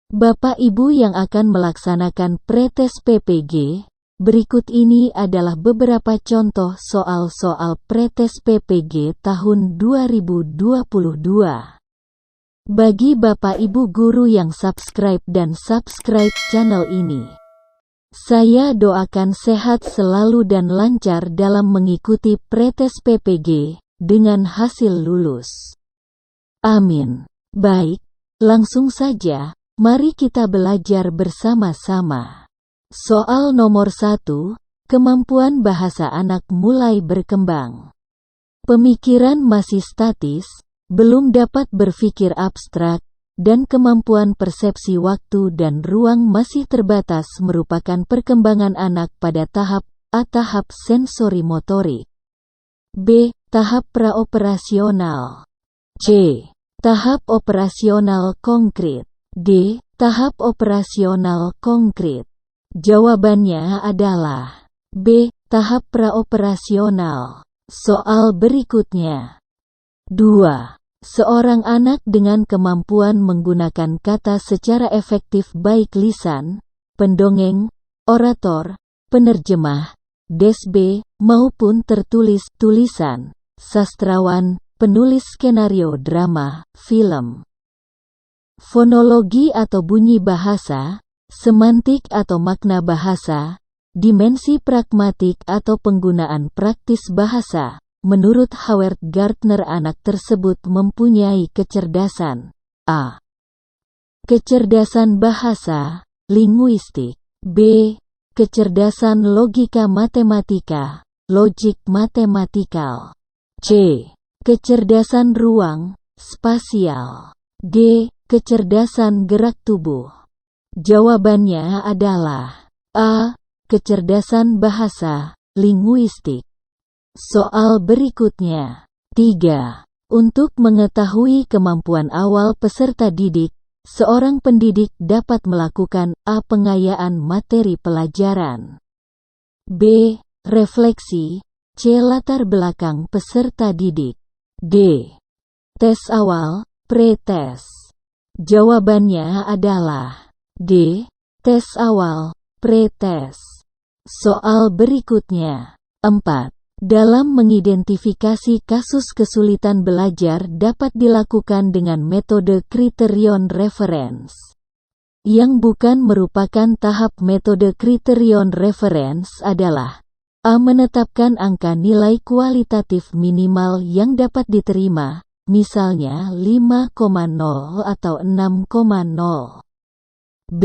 Bapak Ibu yang akan melaksanakan pretes PPG, berikut ini adalah beberapa contoh soal-soal pretes PPG tahun 2022. Bagi Bapak Ibu guru yang subscribe channel ini, saya doakan sehat selalu dan lancar dalam mengikuti pretes PPG dengan hasil lulus. Amin. Baik, langsung saja. Mari kita belajar bersama-sama. Soal nomor 1, kemampuan bahasa anak mulai berkembang. Pemikiran masih statis, belum dapat berpikir abstrak, dan kemampuan persepsi waktu dan ruang masih terbatas merupakan perkembangan anak pada tahap A. Tahap sensori motorik. B. Tahap praoperasional. C. Tahap operasional konkret. D. Tahap operasional konkret. Jawabannya adalah B. Tahap praoperasional. Soal berikutnya. 2. Seorang anak dengan kemampuan menggunakan kata secara efektif baik lisan, pendongeng, orator, penerjemah, desbe, maupun tertulis tulisan, sastrawan, penulis skenario drama, film. Fonologi atau bunyi bahasa, semantik atau makna bahasa, dimensi pragmatik atau penggunaan praktis bahasa. Menurut Howard Gardner, anak tersebut mempunyai kecerdasan A. Kecerdasan bahasa, linguistik. B. Kecerdasan logika matematika, logic mathematical. C. Kecerdasan ruang, spasial. D. Kecerdasan gerak tubuh. Jawabannya adalah A. Kecerdasan bahasa, linguistik. Soal berikutnya. 3. Untuk mengetahui kemampuan awal peserta didik, seorang pendidik dapat melakukan A. Pengayaan materi pelajaran. B. Refleksi. C. Latar belakang peserta didik. D. Tes awal, pre-tes. Jawabannya adalah D. Tes awal, pre-tes. Soal berikutnya. 4. Dalam mengidentifikasi kasus kesulitan belajar dapat dilakukan dengan metode kriterion reference. Yang bukan merupakan tahap metode kriterion reference adalah A. Menetapkan angka nilai kualitatif minimal yang dapat diterima, misalnya 5,0 atau 6,0. B.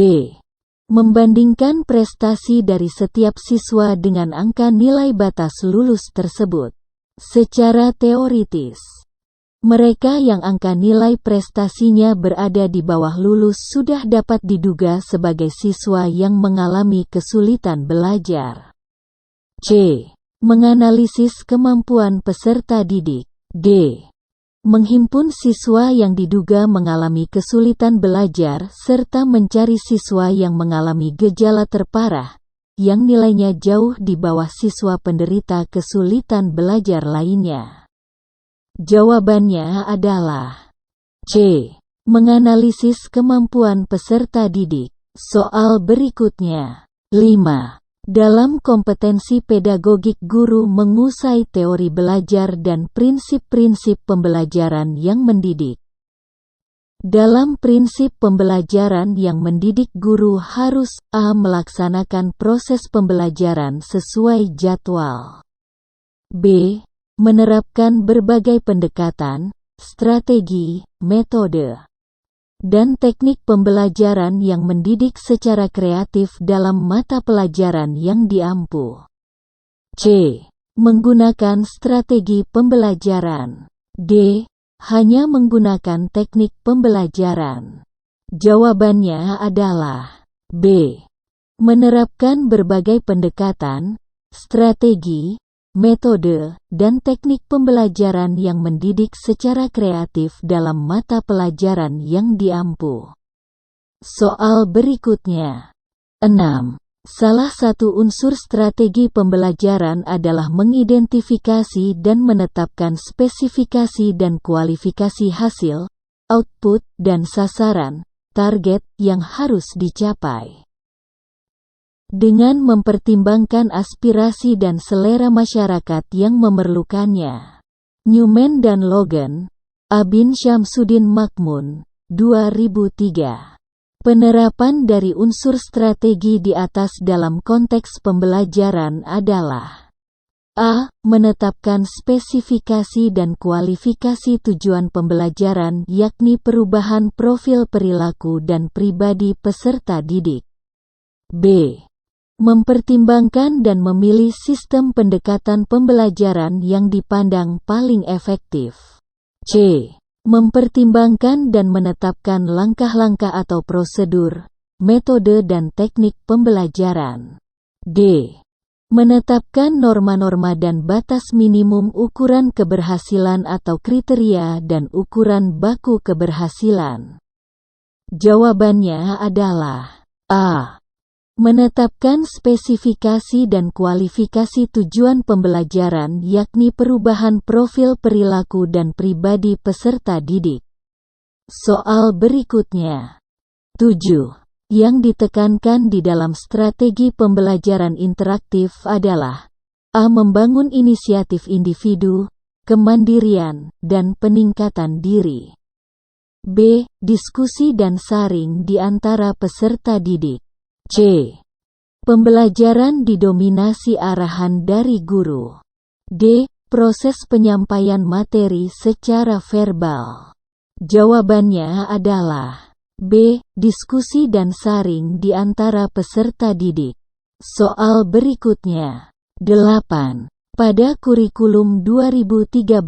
Membandingkan prestasi dari setiap siswa dengan angka nilai batas lulus tersebut. Secara teoritis, mereka yang angka nilai prestasinya berada di bawah lulus sudah dapat diduga sebagai siswa yang mengalami kesulitan belajar. C. Menganalisis kemampuan peserta didik. D. Menghimpun siswa yang diduga mengalami kesulitan belajar serta mencari siswa yang mengalami gejala terparah, yang nilainya jauh di bawah siswa penderita kesulitan belajar lainnya. Jawabannya adalah C. Menganalisis kemampuan peserta didik. Soal berikutnya. 5. Dalam kompetensi pedagogik, guru menguasai teori belajar dan prinsip-prinsip pembelajaran yang mendidik. Dalam prinsip pembelajaran yang mendidik, guru harus A. Melaksanakan proses pembelajaran sesuai jadwal. B. Menerapkan berbagai pendekatan, strategi, metode, dan teknik pembelajaran yang mendidik secara kreatif dalam mata pelajaran yang diampu. C. Menggunakan strategi pembelajaran. D. Hanya menggunakan teknik pembelajaran. Jawabannya adalah B. Menerapkan berbagai pendekatan, strategi, metode, dan teknik pembelajaran yang mendidik secara kreatif dalam mata pelajaran yang diampu. Soal berikutnya. 6. Salah satu unsur strategi pembelajaran adalah mengidentifikasi dan menetapkan spesifikasi dan kualifikasi hasil, output, dan sasaran, target yang harus dicapai. Dengan mempertimbangkan aspirasi dan selera masyarakat yang memerlukannya. Newman dan Logan, Abin Syamsuddin Makmun, 2003. Penerapan dari unsur strategi di atas dalam konteks pembelajaran adalah: A. Menetapkan spesifikasi dan kualifikasi tujuan pembelajaran, yakni perubahan profil perilaku dan pribadi peserta didik. B. Mempertimbangkan dan memilih sistem pendekatan pembelajaran yang dipandang paling efektif. C. Mempertimbangkan dan menetapkan langkah-langkah atau prosedur, metode dan teknik pembelajaran. D. Menetapkan norma-norma dan batas minimum ukuran keberhasilan atau kriteria dan ukuran baku keberhasilan. Jawabannya adalah A. Menetapkan spesifikasi dan kualifikasi tujuan pembelajaran, yakni perubahan profil perilaku dan pribadi peserta didik. Soal berikutnya. 7. Yang ditekankan di dalam strategi pembelajaran interaktif adalah: A. Membangun inisiatif individu, kemandirian, dan peningkatan diri. B. Diskusi dan saring di antara peserta didik. C. Pembelajaran didominasi arahan dari guru. D. Proses penyampaian materi secara verbal. Jawabannya adalah B. Diskusi dan saring di antara peserta didik. Soal berikutnya. 8. Pada kurikulum 2013.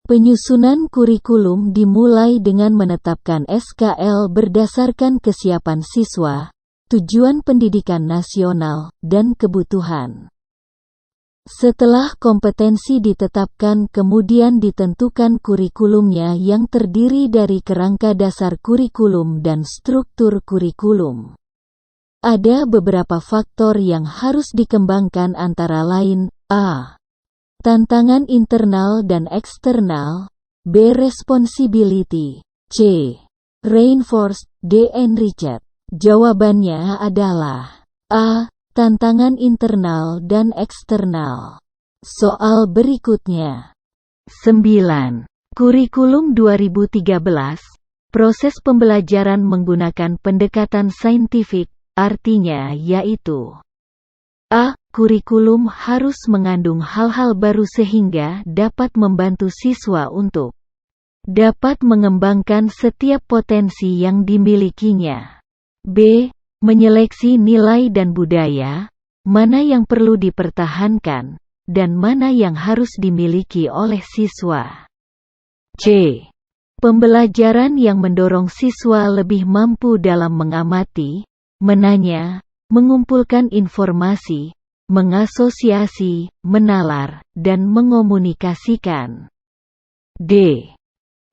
Penyusunan kurikulum dimulai dengan menetapkan SKL berdasarkan kesiapan siswa, tujuan pendidikan nasional, dan kebutuhan. Setelah kompetensi ditetapkan, kemudian ditentukan kurikulumnya yang terdiri dari kerangka dasar kurikulum dan struktur kurikulum. Ada beberapa faktor yang harus dikembangkan, antara lain: A. Tantangan internal dan eksternal. B. Responsibility. C. Reinforced. D. Enriched. Jawabannya adalah A. Tantangan internal dan eksternal. Soal berikutnya. 9. Kurikulum 2013. Proses pembelajaran menggunakan pendekatan saintifik, artinya yaitu: A. Kurikulum harus mengandung hal-hal baru sehingga dapat membantu siswa untuk dapat mengembangkan setiap potensi yang dimilikinya. B. Menyeleksi nilai dan budaya, mana yang perlu dipertahankan, dan mana yang harus dimiliki oleh siswa. C. Pembelajaran yang mendorong siswa lebih mampu dalam mengamati, menanya, mengumpulkan informasi, mengasosiasi, menalar, dan mengomunikasikan. D.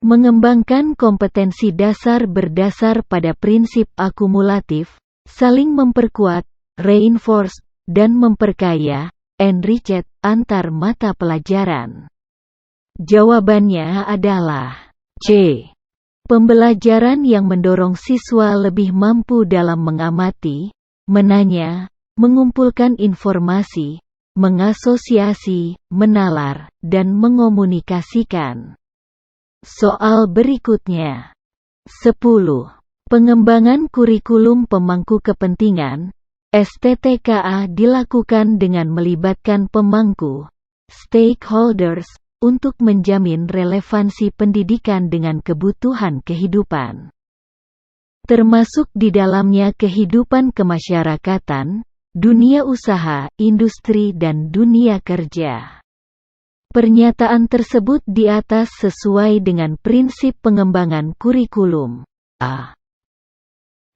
Mengembangkan kompetensi dasar berdasar pada prinsip akumulatif, saling memperkuat, reinforce, dan memperkaya, enriched, antar mata pelajaran. Jawabannya adalah C. Pembelajaran yang mendorong siswa lebih mampu dalam mengamati, menanya, mengumpulkan informasi, mengasosiasi, menalar, dan mengomunikasikan. Soal berikutnya. 10. Pengembangan kurikulum pemangku kepentingan, STTKA, dilakukan dengan melibatkan pemangku, stakeholders, untuk menjamin relevansi pendidikan dengan kebutuhan kehidupan. Termasuk di dalamnya kehidupan kemasyarakatan, dunia usaha, industri dan dunia kerja. Pernyataan tersebut di atas sesuai dengan prinsip pengembangan kurikulum. A.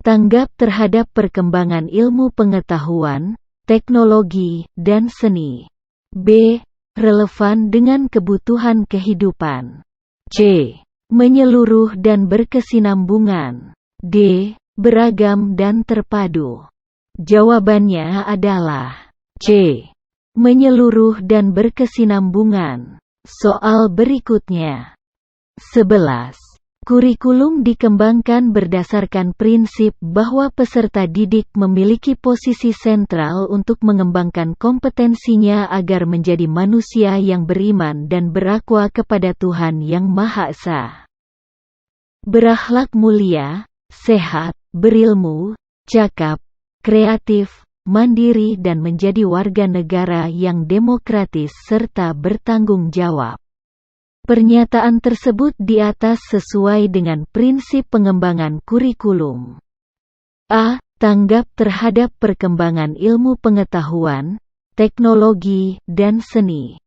Tanggap terhadap perkembangan ilmu pengetahuan, teknologi, dan seni. B. Relevan dengan kebutuhan kehidupan. C. Menyeluruh dan berkesinambungan. D. Beragam dan terpadu. Jawabannya adalah C. Menyeluruh dan berkesinambungan. Soal berikutnya. 11. Kurikulum dikembangkan berdasarkan prinsip bahwa peserta didik memiliki posisi sentral untuk mengembangkan kompetensinya agar menjadi manusia yang beriman dan berakwa kepada Tuhan Yang Maha Esa. Berakhlak mulia, sehat, berilmu, cakap, kreatif, mandiri dan menjadi warga negara yang demokratis serta bertanggung jawab. Pernyataan tersebut di atas sesuai dengan prinsip pengembangan kurikulum. A. Tanggap terhadap perkembangan ilmu pengetahuan, teknologi, dan seni.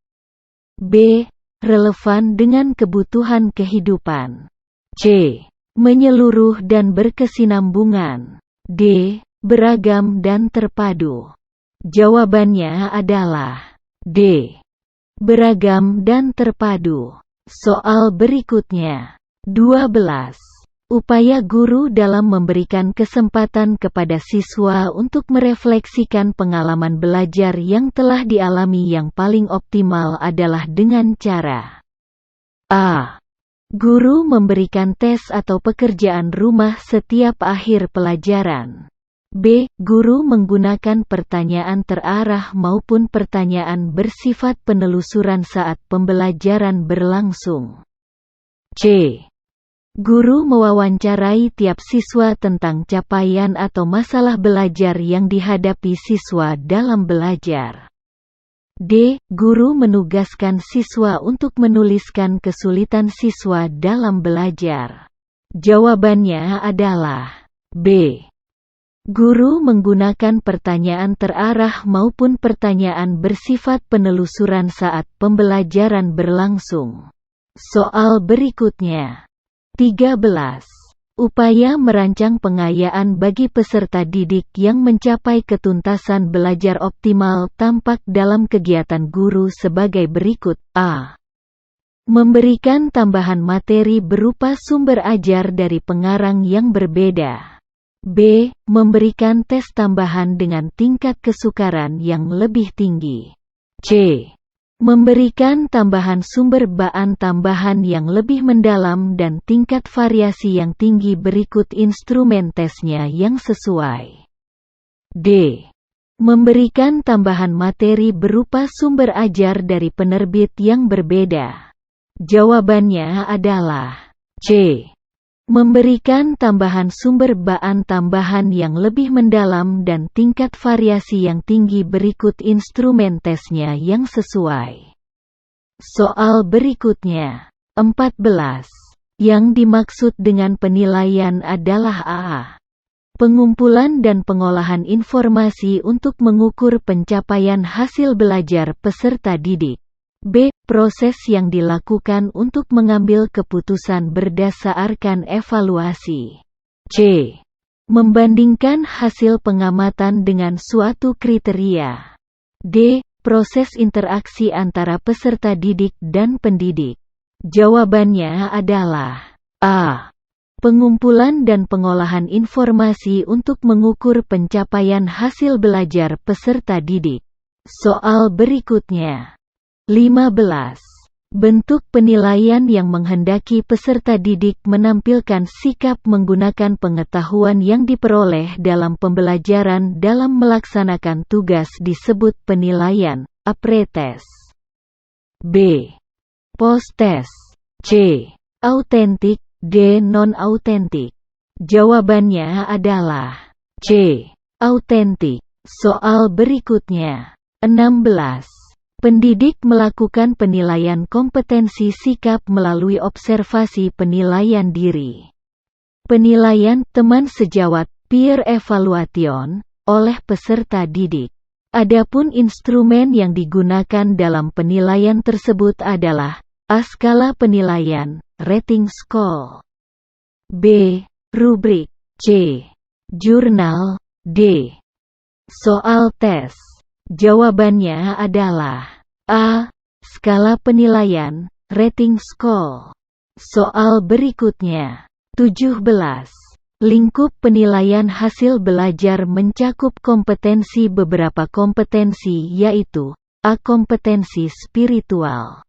B. Relevan dengan kebutuhan kehidupan. C. Menyeluruh dan berkesinambungan. D. Beragam dan terpadu. Jawabannya adalah D. Beragam dan terpadu. Soal berikutnya. 12. Upaya guru dalam memberikan kesempatan kepada siswa untuk merefleksikan pengalaman belajar yang telah dialami yang paling optimal adalah dengan cara A. Guru memberikan tes atau pekerjaan rumah setiap akhir pelajaran. B. Guru menggunakan pertanyaan terarah maupun pertanyaan bersifat penelusuran saat pembelajaran berlangsung. C. Guru mewawancarai tiap siswa tentang capaian atau masalah belajar yang dihadapi siswa dalam belajar. D. Guru menugaskan siswa untuk menuliskan kesulitan siswa dalam belajar. Jawabannya adalah B. Guru menggunakan pertanyaan terarah maupun pertanyaan bersifat penelusuran saat pembelajaran berlangsung. Soal berikutnya. 13. Upaya merancang pengayaan bagi peserta didik yang mencapai ketuntasan belajar optimal tampak dalam kegiatan guru sebagai berikut. A. Memberikan tambahan materi berupa sumber ajar dari pengarang yang berbeda. B. Memberikan tes tambahan dengan tingkat kesukaran yang lebih tinggi. C. Memberikan tambahan sumber bahan tambahan yang lebih mendalam dan tingkat variasi yang tinggi berikut instrumen tesnya yang sesuai. D. Memberikan tambahan materi berupa sumber ajar dari penerbit yang berbeda. Jawabannya adalah C. Memberikan tambahan sumber bahan tambahan yang lebih mendalam dan tingkat variasi yang tinggi berikut instrumen tesnya yang sesuai. Soal berikutnya. 14. Yang dimaksud dengan penilaian adalah A. Pengumpulan dan pengolahan informasi untuk mengukur pencapaian hasil belajar peserta didik. B. Proses yang dilakukan untuk mengambil keputusan berdasarkan evaluasi. C. Membandingkan hasil pengamatan dengan suatu kriteria. D. Proses interaksi antara peserta didik dan pendidik. Jawabannya adalah A. Pengumpulan dan pengolahan informasi untuk mengukur pencapaian hasil belajar peserta didik. Soal berikutnya. 15. Bentuk penilaian yang menghendaki peserta didik menampilkan sikap menggunakan pengetahuan yang diperoleh dalam pembelajaran dalam melaksanakan tugas disebut penilaian, apretest. B. Post-test. C. Autentik. D. Non-autentik. Jawabannya adalah C. Autentik. Soal berikutnya. 16. Pendidik melakukan penilaian kompetensi sikap melalui observasi penilaian diri. Penilaian teman sejawat peer evaluation oleh peserta didik. Adapun instrumen yang digunakan dalam penilaian tersebut adalah A. Skala penilaian, rating scale. B. Rubrik. C. Jurnal. D. Soal tes. Jawabannya adalah A. Skala penilaian, rating scale. Soal berikutnya. 17. Lingkup penilaian hasil belajar mencakup kompetensi beberapa kompetensi yaitu A. Kompetensi spiritual,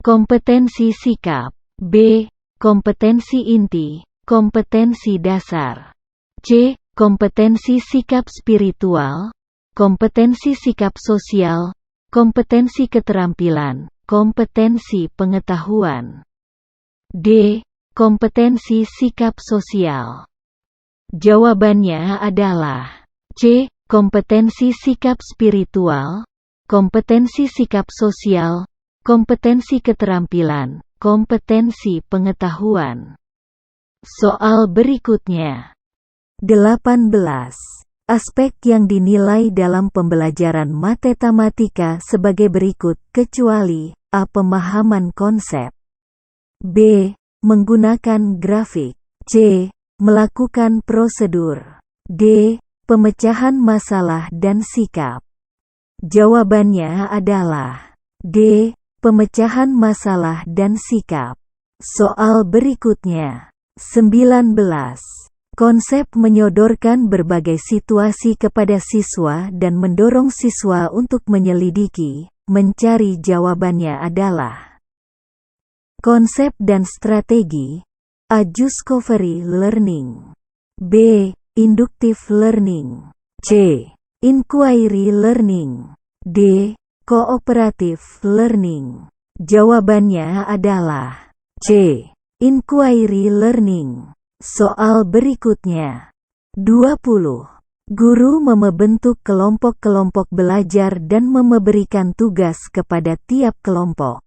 kompetensi sikap. B. kompetensi inti, kompetensi dasar. C. Kompetensi sikap spiritual, kompetensi sikap sosial, kompetensi keterampilan, kompetensi pengetahuan. D. Kompetensi sikap sosial. Jawabannya adalah C. Kompetensi sikap spiritual, kompetensi sikap sosial, kompetensi keterampilan, kompetensi pengetahuan. Soal berikutnya. 18. Aspek yang dinilai dalam pembelajaran matematika sebagai berikut kecuali A. Pemahaman konsep, B. Menggunakan grafik, C. Melakukan prosedur, D. Pemecahan masalah dan sikap. Jawabannya adalah D. Pemecahan masalah dan sikap. Soal berikutnya. 19. Konsep menyodorkan berbagai situasi kepada siswa dan mendorong siswa untuk menyelidiki, mencari. Jawabannya adalah konsep dan strategi, A. Discovery learning, B. Inductive learning, C. Inquiry learning, D. Cooperative learning. Jawabannya adalah C. Inquiry learning. Soal berikutnya. 20. Guru membentuk kelompok-kelompok belajar dan memberikan tugas kepada tiap kelompok.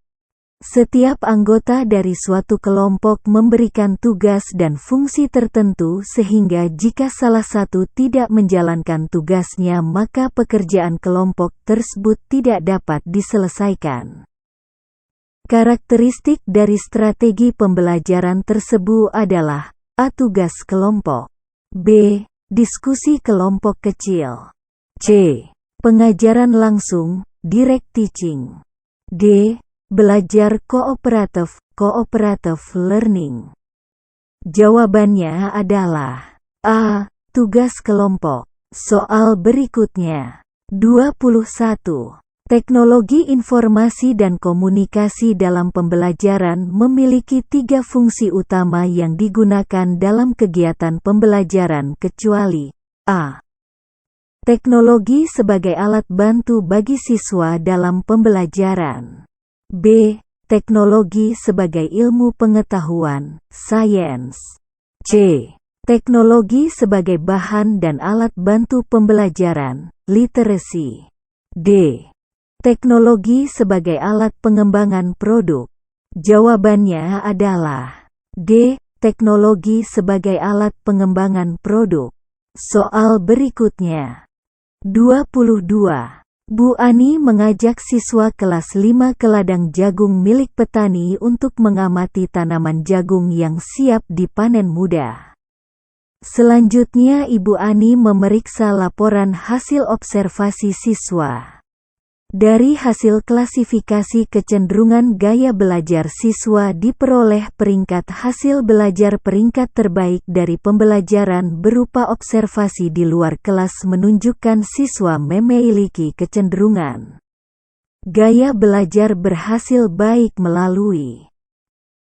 Setiap anggota dari suatu kelompok memberikan tugas dan fungsi tertentu sehingga jika salah satu tidak menjalankan tugasnya maka pekerjaan kelompok tersebut tidak dapat diselesaikan. Karakteristik dari strategi pembelajaran tersebut adalah A. Tugas kelompok, B. Diskusi kelompok kecil, C. Pengajaran langsung, direct teaching, D. Belajar kooperatif, cooperative learning. Jawabannya adalah A. Tugas kelompok. Soal berikutnya. 21. Teknologi informasi dan komunikasi dalam pembelajaran memiliki 3 fungsi utama yang digunakan dalam kegiatan pembelajaran kecuali A. Teknologi sebagai alat bantu bagi siswa dalam pembelajaran, B. Teknologi sebagai ilmu pengetahuan, sains, C. Teknologi sebagai bahan dan alat bantu pembelajaran, literasi, D. Teknologi sebagai alat pengembangan produk. Jawabannya adalah D. Teknologi sebagai alat pengembangan produk. Soal berikutnya. 22. Bu Ani mengajak siswa kelas 5 ke ladang jagung milik petani untuk mengamati tanaman jagung yang siap dipanen muda. Selanjutnya Ibu Ani memeriksa laporan hasil observasi siswa. Dari hasil klasifikasi kecenderungan gaya belajar siswa diperoleh peringkat hasil belajar peringkat terbaik dari pembelajaran berupa observasi di luar kelas menunjukkan siswa memiliki kecenderungan gaya belajar berhasil baik melalui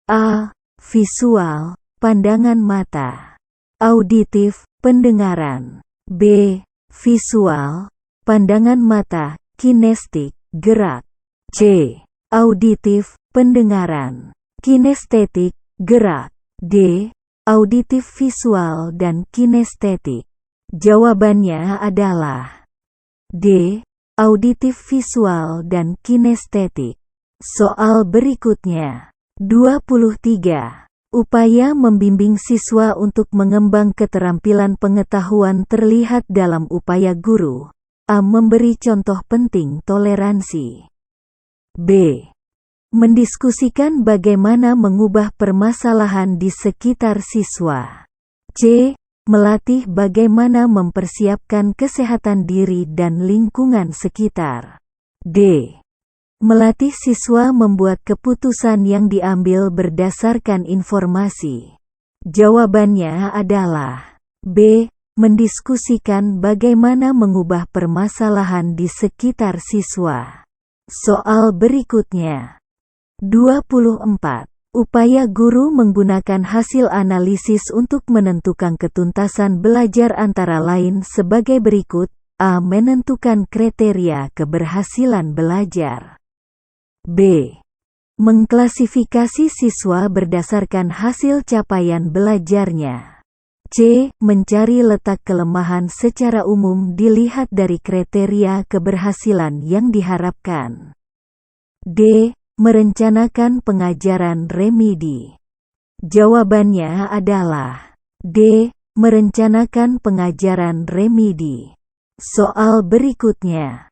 A. Visual, pandangan mata, auditif, pendengaran, B. Visual, pandangan mata, kinestik, gerak, C. Auditif, pendengaran, kinestetik, gerak, D. Auditif visual dan kinestetik. Jawabannya adalah D. Auditif visual dan kinestetik. Soal berikutnya. 23. Upaya membimbing siswa untuk mengembang keterampilan pengetahuan terlihat dalam upaya guru. A. Memberi contoh penting toleransi, B. Mendiskusikan bagaimana mengubah permasalahan di sekitar siswa, C. Melatih bagaimana mempersiapkan kesehatan diri dan lingkungan sekitar, D. Melatih siswa membuat keputusan yang diambil berdasarkan informasi. Jawabannya adalah B. Mendiskusikan bagaimana mengubah permasalahan di sekitar siswa. Soal berikutnya. 24. Upaya guru menggunakan hasil analisis untuk menentukan ketuntasan belajar antara lain sebagai berikut. A. Menentukan kriteria keberhasilan belajar. B. Mengklasifikasi siswa berdasarkan hasil capaian belajarnya. C. Mencari letak kelemahan secara umum dilihat dari kriteria keberhasilan yang diharapkan. D. Merencanakan pengajaran remedi. Jawabannya adalah D. Merencanakan pengajaran remedi. Soal berikutnya.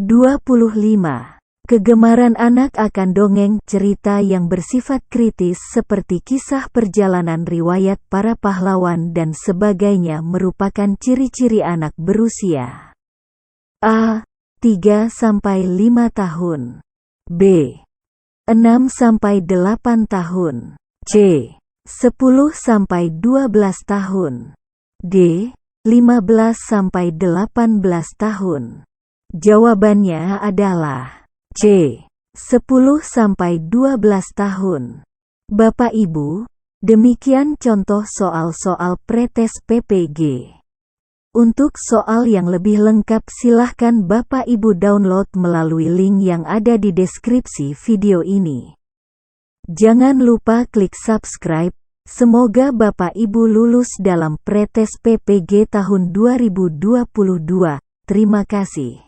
25. Kegemaran anak akan dongeng cerita yang bersifat kritis seperti kisah perjalanan riwayat para pahlawan dan sebagainya merupakan ciri-ciri anak berusia A. 3–5 tahun, B. 6–8 tahun, C. 10–12 tahun, D. 15–18 tahun. Jawabannya adalah C. 10–12 tahun. Bapak Ibu, demikian contoh soal-soal pretes PPG. Untuk soal yang lebih lengkap silahkan Bapak Ibu download melalui link yang ada di deskripsi video ini. Jangan lupa klik subscribe. Semoga Bapak Ibu lulus dalam pretes PPG tahun 2022. Terima kasih.